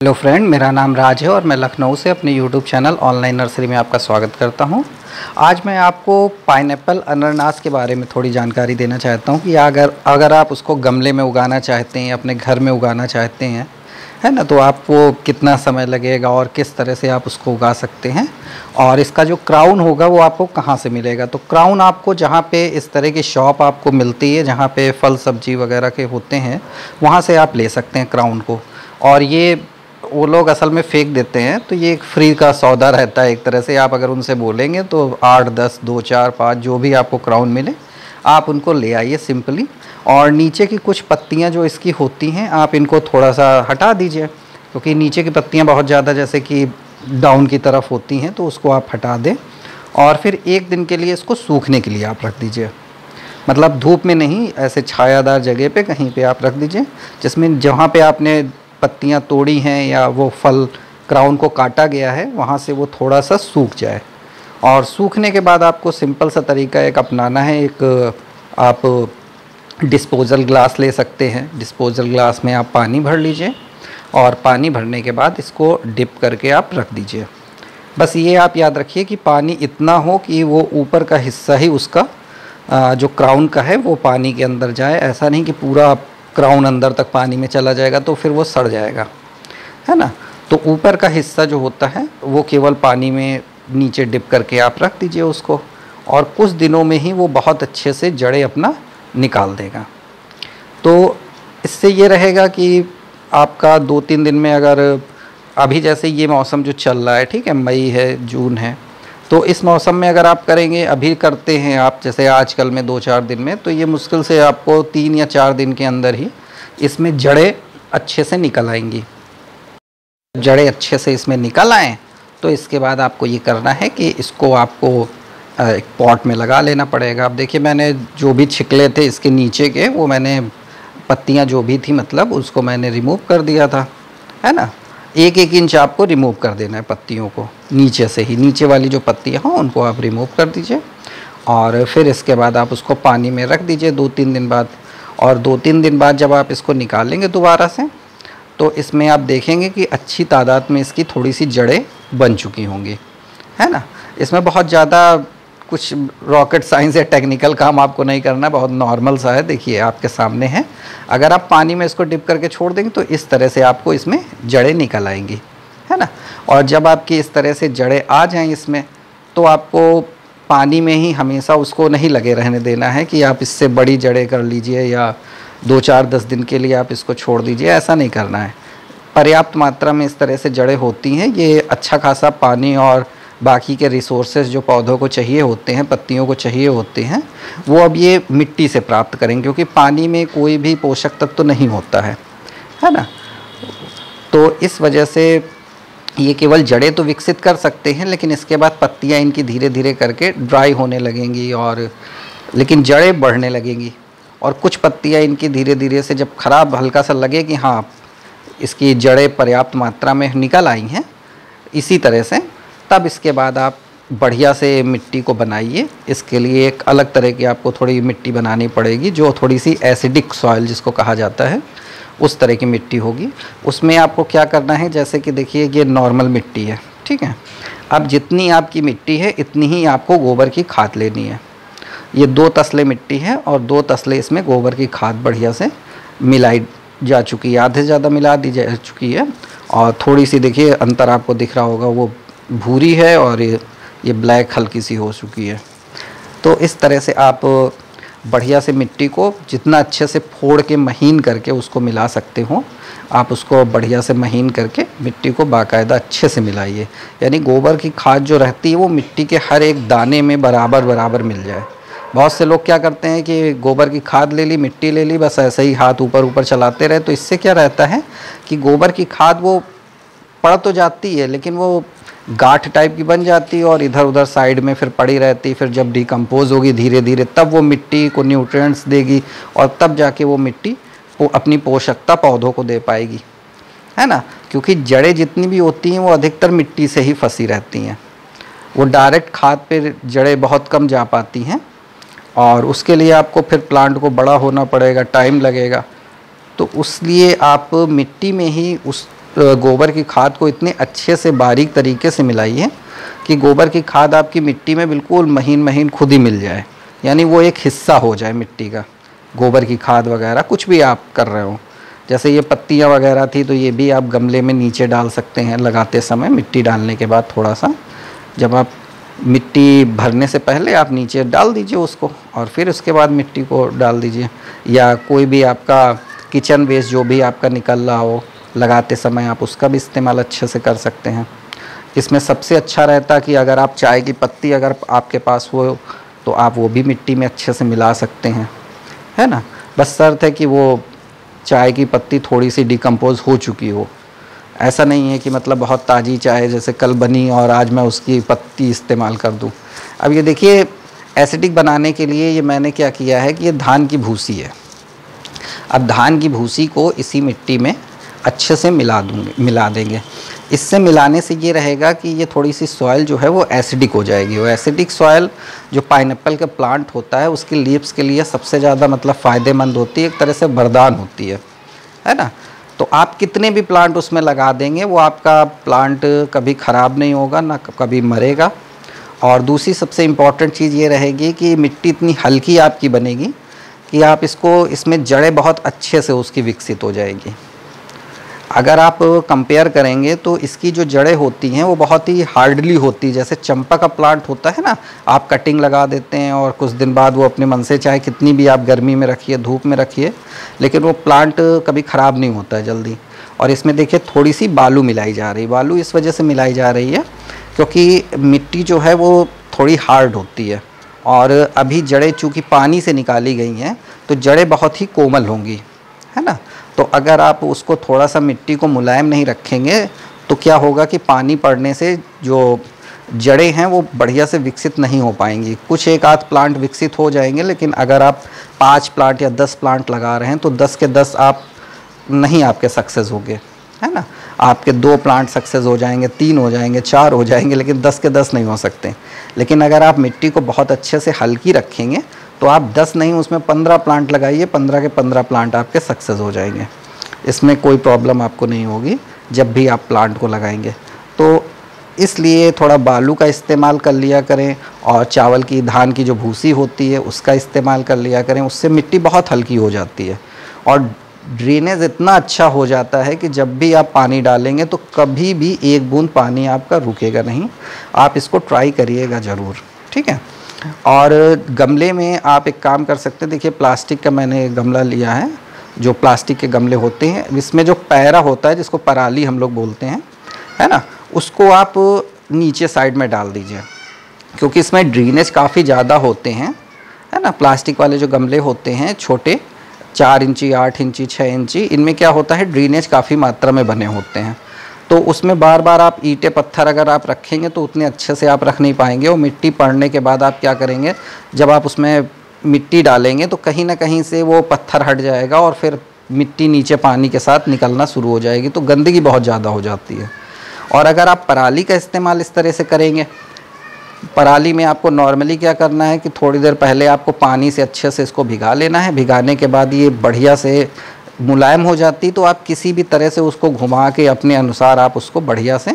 Hello friend, मेरा नाम राज है और मैं लखनऊ से अपने यूट्यूब चैनल ऑनलाइन नर्सरी में आपका स्वागत करता हूं। आज मैं आपको पाइनएप्पल अनानास के बारे में थोड़ी जानकारी देना चाहता हूं कि अगर आप उसको गमले में उगाना चाहते हैं, अपने घर में उगाना चाहते हैं, है ना, तो आपको कितना समय लगेगा और किस तरह से आप उसको उगा सकते हैं और इसका जो क्राउन होगा वो आपको कहाँ से मिलेगा। तो क्राउन आपको जहाँ पे इस तरह की शॉप आपको मिलती है, जहाँ पे फल सब्जी वगैरह के होते हैं, वहाँ से आप ले सकते हैं क्राउन को। और ये वो लोग असल में फेंक देते हैं, तो ये एक फ्री का सौदा रहता है एक तरह से। आप अगर उनसे बोलेंगे तो 8, 10, 2, 4, 5 जो भी आपको क्राउन मिले आप उनको ले आइए सिंपली। और नीचे की कुछ पत्तियां जो इसकी होती हैं आप इनको थोड़ा सा हटा दीजिए, क्योंकि नीचे की पत्तियां बहुत ज़्यादा जैसे कि डाउन की तरफ होती हैं, तो उसको आप हटा दें। और फिर एक दिन के लिए इसको सूखने के लिए आप रख दीजिए, मतलब धूप में नहीं, ऐसे छायादार जगह पे कहीं पे आप रख दीजिए, जिसमें जहाँ पे आपने पत्तियां तोड़ी हैं या वो फल क्राउन को काटा गया है वहाँ से वो थोड़ा सा सूख जाए। और सूखने के बाद आपको सिंपल सा तरीका एक अपनाना है। एक आप डिस्पोजल ग्लास ले सकते हैं। डिस्पोजल ग्लास में आप पानी भर लीजिए और पानी भरने के बाद इसको डिप करके आप रख दीजिए। बस ये आप याद रखिए कि पानी इतना हो कि वो ऊपर का हिस्सा ही उसका जो क्राउन का है वो पानी के अंदर जाए। ऐसा नहीं कि पूरा क्राउन अंदर तक पानी में चला जाएगा तो फिर वो सड़ जाएगा, है ना। तो ऊपर का हिस्सा जो होता है वो केवल पानी में नीचे डिप करके आप रख दीजिए उसको, और कुछ दिनों में ही वो बहुत अच्छे से जड़ें अपना निकाल देगा। तो इससे ये रहेगा कि आपका 2-3 दिन में, अगर अभी जैसे ये मौसम जो चल रहा है, ठीक है, मई है, जून है, तो इस मौसम में अगर आप करेंगे, अभी करते हैं आप जैसे आजकल में 2-4 दिन में, तो ये मुश्किल से आपको 3 या 4 दिन के अंदर ही इसमें जड़ें अच्छे से निकल आएंगी। जड़ें अच्छे से इसमें निकल आएँ तो इसके बाद आपको ये करना है कि इसको आपको एक पॉट में लगा लेना पड़ेगा। अब देखिए, मैंने जो भी छिकले थे इसके नीचे के, वो मैंने पत्तियाँ जो भी थी मतलब उसको मैंने रिमूव कर दिया था, है ना। 1-1 इंच आपको रिमूव कर देना है पत्तियों को, नीचे से ही, नीचे वाली जो पत्तियाँ हों उनको आप रिमूव कर दीजिए। और फिर इसके बाद आप उसको पानी में रख दीजिए 2-3 दिन बाद। और 2-3 दिन बाद जब आप इसको निकालेंगे दोबारा से, तो इसमें आप देखेंगे कि अच्छी तादाद में इसकी थोड़ी सी जड़ें बन चुकी होंगी, है ना। इसमें बहुत ज़्यादा कुछ रॉकेट साइंस या टेक्निकल काम आपको नहीं करना, बहुत नॉर्मल सा है। देखिए आपके सामने है। अगर आप पानी में इसको डिप करके छोड़ देंगे तो इस तरह से आपको इसमें जड़ें निकल आएंगी, है ना। और जब आपकी इस तरह से जड़ें आ जाएं इसमें, तो आपको पानी में ही हमेशा उसको नहीं लगे रहने देना है कि आप इससे बड़ी जड़ें कर लीजिए या 2-4-10 दिन के लिए आप इसको छोड़ दीजिए, ऐसा नहीं करना है। पर्याप्त मात्रा में इस तरह से जड़ें होती हैं, ये अच्छा खासा पानी और बाकी के रिसोर्सेज जो पौधों को चाहिए होते हैं, पत्तियों को चाहिए होते हैं, वो अब ये मिट्टी से प्राप्त करेंगे, क्योंकि पानी में कोई भी पोषक तत्व तो नहीं होता है ना। तो इस वजह से ये केवल जड़ें तो विकसित कर सकते हैं, लेकिन इसके बाद पत्तियां इनकी धीरे धीरे करके ड्राई होने लगेंगी, और लेकिन जड़ें बढ़ने लगेंगी। और कुछ पत्तियां इनकी धीरे धीरे से जब ख़राब हल्का सा लगे कि हाँ इसकी जड़ें पर्याप्त मात्रा में निकल आई हैं इसी तरह से, तब इसके बाद आप बढ़िया से मिट्टी को बनाइए। इसके लिए एक अलग तरह की आपको थोड़ी मिट्टी बनानी पड़ेगी, जो थोड़ी सी एसिडिक सॉइल जिसको कहा जाता है, उस तरह की मिट्टी होगी। उसमें आपको क्या करना है, जैसे कि देखिए ये नॉर्मल मिट्टी है, ठीक है। अब जितनी आपकी मिट्टी है इतनी ही आपको गोबर की खाद लेनी है। ये 2 तसले मिट्टी है और 2 तसले इसमें गोबर की खाद बढ़िया से मिलाई जा चुकी है, आधे ज़्यादा मिला दी जा चुकी है। और थोड़ी सी देखिए अंतर आपको दिख रहा होगा, वो भूरी है और ये ब्लैक हल्की सी हो चुकी है। तो इस तरह से आप बढ़िया से मिट्टी को जितना अच्छे से फोड़ के महीन करके उसको मिला सकते हो, आप उसको बढ़िया से महीन करके मिट्टी को बाकायदा अच्छे से मिलाइए। यानी गोबर की खाद जो रहती है वो मिट्टी के हर एक दाने में बराबर बराबर मिल जाए। बहुत से लोग क्या करते हैं कि गोबर की खाद ले ली, मिट्टी ले ली, बस ऐसे ही हाथ ऊपर ऊपर चलाते रहे। तो इससे क्या रहता है कि गोबर की खाद वो पड़ तो जाती है, लेकिन वो गांठ टाइप की बन जाती है और इधर उधर साइड में फिर पड़ी रहती। फिर जब डिकम्पोज होगी धीरे धीरे, तब वो मिट्टी को न्यूट्रिएंट्स देगी और तब जाके वो मिट्टी अपनी पोषकता पौधों को दे पाएगी, है ना। क्योंकि जड़ें जितनी भी होती हैं वो अधिकतर मिट्टी से ही फंसी रहती हैं, वो डायरेक्ट खाद पे जड़ें बहुत कम जा पाती हैं, और उसके लिए आपको फिर प्लांट को बड़ा होना पड़ेगा, टाइम लगेगा। तो उसलिए आप मिट्टी में ही उस गोबर की खाद को इतने अच्छे से बारीक तरीके से मिलाई है कि गोबर की खाद आपकी मिट्टी में बिल्कुल महीन महीन खुद ही मिल जाए, यानी वो एक हिस्सा हो जाए मिट्टी का। गोबर की खाद वगैरह कुछ भी आप कर रहे हो, जैसे ये पत्तियाँ वगैरह थी तो ये भी आप गमले में नीचे डाल सकते हैं लगाते समय। मिट्टी डालने के बाद थोड़ा सा, जब आप मिट्टी भरने से पहले आप नीचे डाल दीजिए उसको, और फिर उसके बाद मिट्टी को डाल दीजिए। या कोई भी आपका किचन वेस्ट जो भी आपका निकल रहा हो लगाते समय, आप उसका भी इस्तेमाल अच्छे से कर सकते हैं। इसमें सबसे अच्छा रहता कि अगर आप चाय की पत्ती अगर आपके पास हो तो आप वो भी मिट्टी में अच्छे से मिला सकते हैं, है ना। बस शर्त है कि वो चाय की पत्ती थोड़ी सी डिकम्पोज़ हो चुकी हो। ऐसा नहीं है कि मतलब बहुत ताज़ी चाय जैसे कल बनी और आज मैं उसकी पत्ती इस्तेमाल कर दूं। अब ये देखिए, एसिडिक बनाने के लिए ये मैंने क्या किया है कि ये धान की भूसी है। अब धान की भूसी को इसी मिट्टी में अच्छे से मिला देंगे। इससे मिलाने से ये रहेगा कि ये थोड़ी सी सॉइल जो है वो एसिडिक हो जाएगी। वो एसिडिक सॉइल जो पाइनएप्पल का प्लांट होता है उसके लीव्स के लिए सबसे ज़्यादा मतलब फ़ायदेमंद होती है, एक तरह से वरदान होती है ना। तो आप कितने भी प्लांट उसमें लगा देंगे वो आपका प्लांट कभी ख़राब नहीं होगा, ना कभी मरेगा। और दूसरी सबसे इम्पॉर्टेंट चीज़ ये रहेगी कि मिट्टी इतनी हल्की आपकी बनेगी कि आप इसमें जड़ें बहुत अच्छे से उसकी विकसित हो जाएगी। अगर आप कंपेयर करेंगे तो इसकी जो जड़ें होती हैं वो बहुत ही हार्डली होती है। जैसे चंपा का प्लांट होता है ना, आप कटिंग लगा देते हैं और कुछ दिन बाद वो अपने मन से, चाहे कितनी भी आप गर्मी में रखिए, धूप में रखिए, लेकिन वो प्लांट कभी ख़राब नहीं होता है जल्दी। और इसमें देखिए थोड़ी सी बालू मिलाई जा रही है। बालू इस वजह से मिलाई जा रही है क्योंकि मिट्टी जो है वो थोड़ी हार्ड होती है, और अभी जड़ें चूँकि पानी से निकाली गई हैं तो जड़ें बहुत ही कोमल होंगी, है ना। तो अगर आप उसको थोड़ा सा मिट्टी को मुलायम नहीं रखेंगे तो क्या होगा कि पानी पड़ने से जो जड़ें हैं वो बढ़िया से विकसित नहीं हो पाएंगी। कुछ एक आध प्लांट विकसित हो जाएंगे, लेकिन अगर आप 5 प्लांट या 10 प्लांट लगा रहे हैं तो 10 के 10 आप नहीं आपके सक्सेस होंगे, है ना। आपके 2 प्लांट सक्सेस हो जाएंगे, 3 हो जाएंगे, 4 हो जाएंगे, लेकिन 10 के 10 नहीं हो सकते। लेकिन अगर आप मिट्टी को बहुत अच्छे से हल्की रखेंगे तो आप 10 नहीं, उसमें 15 प्लांट लगाइए, 15 के 15 प्लांट आपके सक्सेस हो जाएंगे। इसमें कोई प्रॉब्लम आपको नहीं होगी जब भी आप प्लांट को लगाएंगे। तो इसलिए थोड़ा बालू का इस्तेमाल कर लिया करें, और चावल की, धान की जो भूसी होती है उसका इस्तेमाल कर लिया करें। उससे मिट्टी बहुत हल्की हो जाती है और ड्रेनेज इतना अच्छा हो जाता है कि जब भी आप पानी डालेंगे तो कभी भी एक बूंद पानी आपका रुकेगा नहीं। आप इसको ट्राई करिएगा ज़रूर, ठीक है। और गमले में आप एक काम कर सकते हैं, देखिए प्लास्टिक का मैंने गमला लिया है, जो प्लास्टिक के गमले होते हैं, इसमें जो पैरा होता है जिसको पराली हम लोग बोलते हैं, है ना, उसको आप नीचे साइड में डाल दीजिए, क्योंकि इसमें ड्रेनेज काफ़ी ज़्यादा होते हैं, है ना। प्लास्टिक वाले जो गमले होते हैं छोटे, 4 इंची, 8 इंची, 6 इंची, इनमें क्या होता है ड्रेनेज काफ़ी मात्रा में बने होते हैं। तो उसमें बार बार आप ईंटें पत्थर अगर आप रखेंगे तो उतने अच्छे से आप रख नहीं पाएंगे। और मिट्टी पड़ने के बाद आप क्या करेंगे, जब आप उसमें मिट्टी डालेंगे तो कहीं ना कहीं से वो पत्थर हट जाएगा और फिर मिट्टी नीचे पानी के साथ निकलना शुरू हो जाएगी, तो गंदगी बहुत ज़्यादा हो जाती है। और अगर आप पराली का इस्तेमाल इस तरह से करेंगे, पराली में आपको नॉर्मली क्या करना है कि थोड़ी देर पहले आपको पानी से अच्छे से इसको भिगा लेना है। भिगाने के बाद ये बढ़िया से मुलायम हो जाती, तो आप किसी भी तरह से उसको घुमा के अपने अनुसार आप उसको बढ़िया से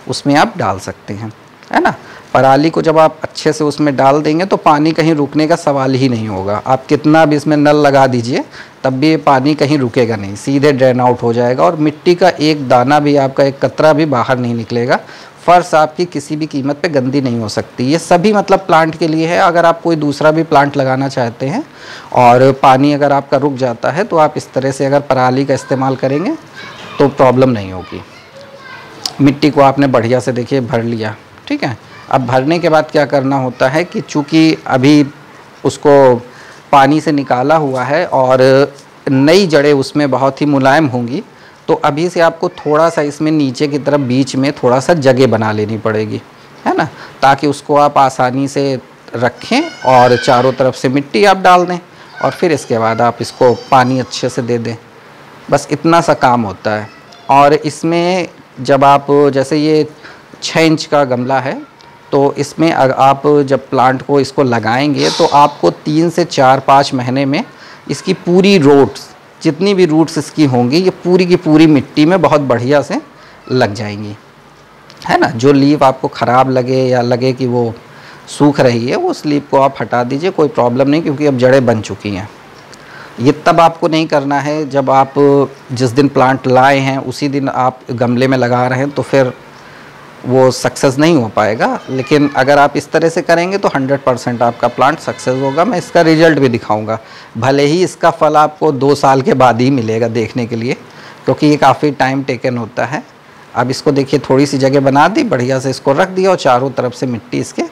उसमें आप डाल सकते हैं, है ना। पराली को जब आप अच्छे से उसमें डाल देंगे तो पानी कहीं रुकने का सवाल ही नहीं होगा। आप कितना भी इसमें नल लगा दीजिए तब भी ये पानी कहीं रुकेगा नहीं, सीधे ड्रेन आउट हो जाएगा और मिट्टी का एक दाना भी, आपका एक कतरा भी बाहर नहीं निकलेगा। फ़र्श आपकी किसी भी कीमत पे गंदी नहीं हो सकती। ये सभी मतलब प्लांट के लिए है। अगर आप कोई दूसरा भी प्लांट लगाना चाहते हैं और पानी अगर आपका रुक जाता है तो आप इस तरह से अगर पराली का इस्तेमाल करेंगे तो प्रॉब्लम नहीं होगी। मिट्टी को आपने बढ़िया से देखिए भर लिया, ठीक है। अब भरने के बाद क्या करना होता है कि चूँकि अभी उसको पानी से निकाला हुआ है और नई जड़ें उसमें बहुत ही मुलायम होंगी, तो अभी से आपको थोड़ा सा इसमें नीचे की तरफ बीच में थोड़ा सा जगह बना लेनी पड़ेगी, है ना, ताकि उसको आप आसानी से रखें और चारों तरफ से मिट्टी आप डाल दें और फिर इसके बाद आप इसको पानी अच्छे से दे दें। बस इतना सा काम होता है। और इसमें जब आप, जैसे ये 6 इंच का गमला है, तो इसमें आप जब प्लांट को इसको लगाएंगे तो आपको 3 से 4-5 महीने में इसकी पूरी रूट्स, जितनी भी रूट्स इसकी होंगी, ये पूरी की पूरी मिट्टी में बहुत बढ़िया से लग जाएंगी, है ना। जो लीफ आपको ख़राब लगे या लगे कि वो सूख रही है, उस लीफ को आप हटा दीजिए, कोई प्रॉब्लम नहीं, क्योंकि अब जड़ें बन चुकी हैं। ये तब आपको नहीं करना है जब आप जिस दिन प्लांट लाए हैं उसी दिन आप गमले में लगा रहे हैं, तो फिर वो सक्सेस नहीं हो पाएगा। लेकिन अगर आप इस तरह से करेंगे तो 100% आपका प्लांट सक्सेस होगा। मैं इसका रिजल्ट भी दिखाऊंगा, भले ही इसका फल आपको 2 साल के बाद ही मिलेगा देखने के लिए, क्योंकि ये काफ़ी टाइम टेकन होता है। अब इसको देखिए, थोड़ी सी जगह बना दी, बढ़िया से इसको रख दिया और चारों तरफ से मिट्टी इसके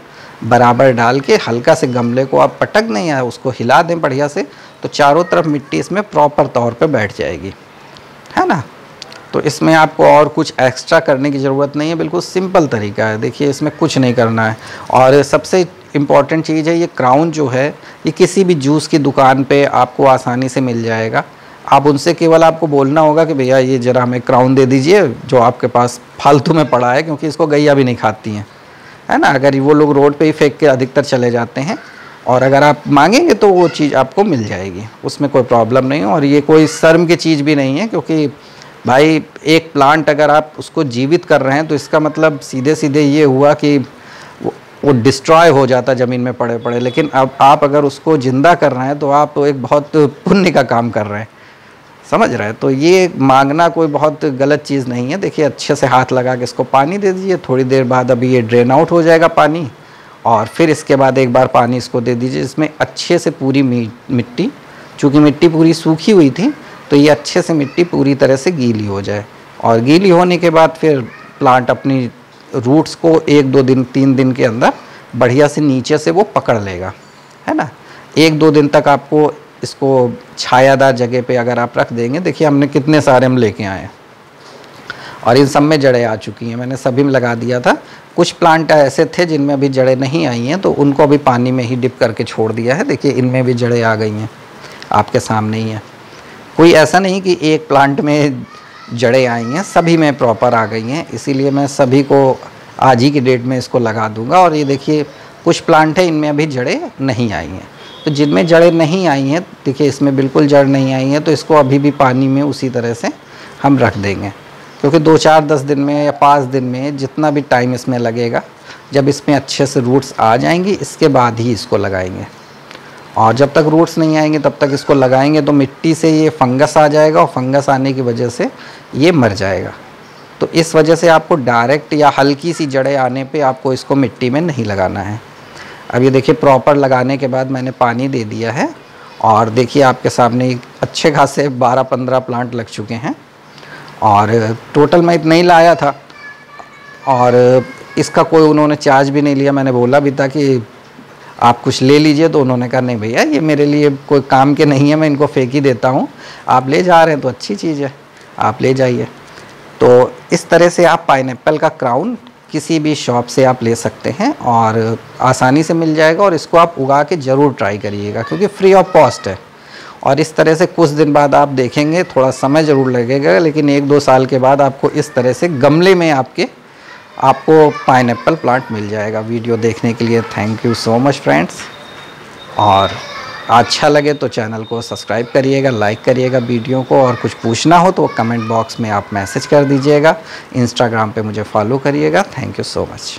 बराबर डाल के हल्का से गमले को आप पटक दें या उसको हिला दें बढ़िया से, तो चारों तरफ मिट्टी इसमें प्रॉपर तौर पे बैठ जाएगी, है ना। तो इसमें आपको और कुछ एक्स्ट्रा करने की ज़रूरत नहीं है, बिल्कुल सिंपल तरीका है। देखिए, इसमें कुछ नहीं करना है। और सबसे इम्पॉर्टेंट चीज़ है, ये क्राउन जो है ये किसी भी जूस की दुकान पे आपको आसानी से मिल जाएगा। आप उनसे केवल आपको बोलना होगा कि भैया ये ज़रा हमें क्राउन दे दीजिए जो आपके पास फालतू में पड़ा है, क्योंकि इसको गैया भी नहीं खाती हैं, है ना। अगर वो लोग रोड पे ही फेंक के अधिकतर चले जाते हैं, और अगर आप मांगेंगे तो वो चीज़ आपको मिल जाएगी, उसमें कोई प्रॉब्लम नहीं है। और ये कोई शर्म की चीज़ भी नहीं है, क्योंकि भाई एक प्लांट अगर आप उसको जीवित कर रहे हैं तो इसका मतलब सीधे सीधे ये हुआ कि वो डिस्ट्रॉय हो जाता ज़मीन में पड़े पड़े। लेकिन अब आप अगर उसको ज़िंदा कर रहे हैं तो आप तो एक बहुत पुण्य का काम कर रहे हैं, समझ रहे हैं। तो ये मांगना कोई बहुत गलत चीज़ नहीं है। देखिए, अच्छे से हाथ लगा के इसको पानी दे दीजिए, थोड़ी देर बाद अभी ये ड्रेन आउट हो जाएगा पानी, और फिर इसके बाद एक बार पानी इसको दे दीजिए। इसमें अच्छे से पूरी मिट्टी, चूँकि मिट्टी पूरी सूखी हुई थी, तो ये अच्छे से मिट्टी पूरी तरह से गीली हो जाए। और गीली होने के बाद फिर प्लांट अपनी रूट्स को 1-2 दिन 3 दिन के अंदर बढ़िया से नीचे से वो पकड़ लेगा, है ना। 1-2 दिन तक आपको इसको छायादार जगह पे अगर आप रख देंगे, देखिए हमने कितने सारे हम लेके आए हैं और इन सब में जड़ें आ चुकी हैं। मैंने सभी में लगा दिया था। कुछ प्लांट ऐसे थे जिनमें अभी जड़ें नहीं आई हैं, तो उनको अभी पानी में ही डिप करके छोड़ दिया है। देखिए, इनमें भी जड़ें आ गई हैं, आपके सामने ही है। कोई ऐसा नहीं कि एक प्लांट में जड़ें आई हैं, सभी में प्रॉपर आ गई हैं। इसीलिए मैं सभी को आज ही की डेट में इसको लगा दूंगा। और ये देखिए, कुछ प्लांट है इनमें अभी जड़ें नहीं आई हैं, तो जिनमें जड़ें नहीं आई हैं, देखिए इसमें बिल्कुल जड़ नहीं आई हैं, तो इसको अभी भी पानी में उसी तरह से हम रख देंगे, क्योंकि 2-4-10 दिन में या 5 दिन में जितना भी टाइम इसमें लगेगा, जब इसमें अच्छे से रूट्स आ जाएंगी इसके बाद ही इसको लगाएंगे। और जब तक रूट्स नहीं आएंगे तब तक इसको लगाएंगे तो मिट्टी से ये फंगस आ जाएगा, और फंगस आने की वजह से ये मर जाएगा। तो इस वजह से आपको डायरेक्ट या हल्की सी जड़ें आने पे आपको इसको मिट्टी में नहीं लगाना है। अब ये देखिए, प्रॉपर लगाने के बाद मैंने पानी दे दिया है, और देखिए आपके सामने अच्छे खासे 12-15 प्लांट लग चुके हैं। और टोटल मैं इतना ही लाया था, और इसका कोई उन्होंने चार्ज भी नहीं लिया। मैंने बोला भी था कि आप कुछ ले लीजिए, तो उन्होंने कहा नहीं भैया, ये मेरे लिए कोई काम के नहीं है, मैं इनको फेंक ही देता हूँ। आप ले जा रहे हैं तो अच्छी चीज़ है, आप ले जाइए। तो इस तरह से आप पाइनएप्पल का क्राउन किसी भी शॉप से आप ले सकते हैं, और आसानी से मिल जाएगा। और इसको आप उगा के ज़रूर ट्राई करिएगा, क्योंकि फ्री ऑफ कॉस्ट है। और इस तरह से कुछ दिन बाद आप देखेंगे, थोड़ा समय ज़रूर लगेगा, लेकिन 1-2 साल के बाद आपको इस तरह से गमले में आपको पाइनएप्पल प्लांट मिल जाएगा। वीडियो देखने के लिए thank you so much friends. और अच्छा लगे तो चैनल को सब्सक्राइब करिएगा, लाइक करिएगा वीडियो को, और कुछ पूछना हो तो कमेंट बॉक्स में आप मैसेज कर दीजिएगा। इंस्टाग्राम पे मुझे फॉलो करिएगा। Thank you so much.